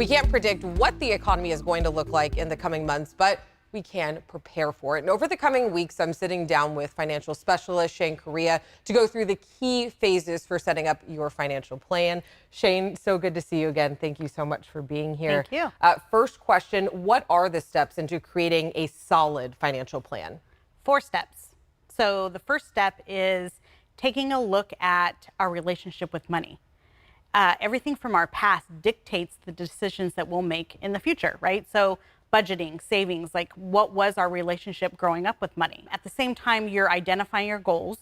We can't predict what the economy is going to look like in the coming months, but we can prepare for it. And over the coming weeks, I'm sitting down with financial specialist Shane Correa to go through the key phases for setting up your financial plan. Shane, so good to see you again. Thank you so much for being here. Thank you. First question, what are the steps into creating a solid financial plan? 4 steps. So the first step is taking a look at our relationship with money. Everything from our past dictates the decisions that we'll make in the future, right? So budgeting, savings, like what was our relationship growing up with money? At the same time, you're identifying your goals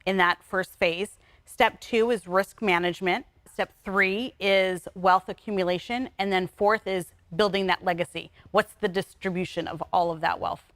in that first phase. Step 2 is risk management. Step 3 is wealth accumulation. And then 4th is building that legacy. What's the distribution of all of that wealth?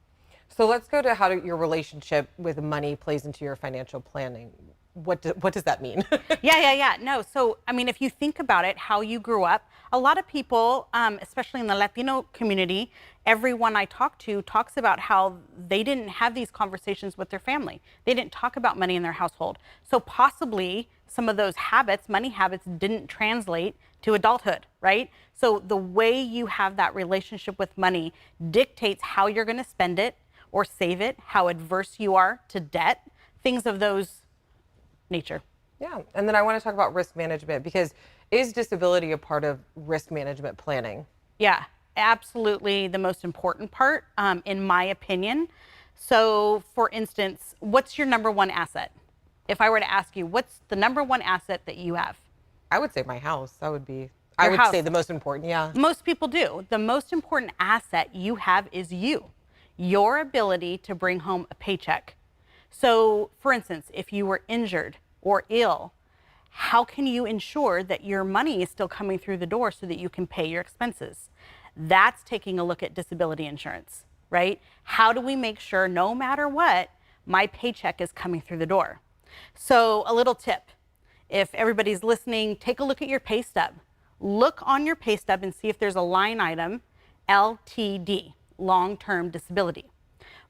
So let's go to how your relationship with money plays into your financial planning. What does that mean? Yeah. No, so, I mean, if you think about it, how you grew up, a lot of people, especially in the Latino community, everyone I talk to talks about how they didn't have these conversations with their family. They didn't talk about money in their household. So possibly some of those habits, money habits, didn't translate to adulthood, right? So the way you have that relationship with money dictates how you're going to spend it or save it, how adverse you are to debt, things of those nature. Yeah, and then I want to talk about risk management, because is disability a part of risk management planning? Yeah, absolutely the most important part, in my opinion. So for instance, what's your number one asset? If I were to ask you, what's the number one asset that you have? I would say my house. That would be, say the most important, yeah. Most people do. The most important asset you have is you, your ability to bring home a paycheck. So, for instance, if you were injured or ill, how can you ensure that your money is still coming through the door so that you can pay your expenses? That's taking a look at disability insurance, right? How do we make sure no matter what, my paycheck is coming through the door? So, a little tip. If everybody's listening, take a look at your pay stub. Look on your pay stub and see if there's a line item, LTD, long-term disability.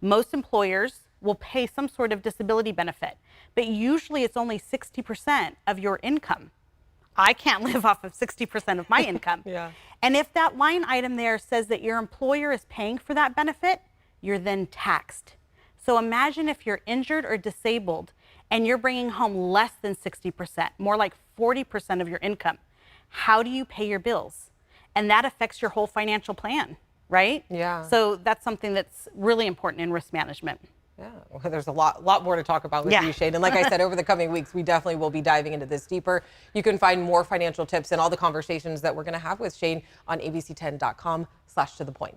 Most employers will pay some sort of disability benefit, but usually it's only 60% of your income. I can't live off of 60% of my income. Yeah. And if that line item there says that your employer is paying for that benefit, you're then taxed. So imagine if you're injured or disabled and you're bringing home less than 60%, more like 40% of your income. How do you pay your bills? And that affects your whole financial plan, right? Yeah. So that's something that's really important in risk management. Yeah, well, there's a lot more to talk about with you, Shane. And like I said, over the coming weeks, we definitely will be diving into this deeper. You can find more financial tips and all the conversations that we're going to have with Shane on abc10.com/tothepoint.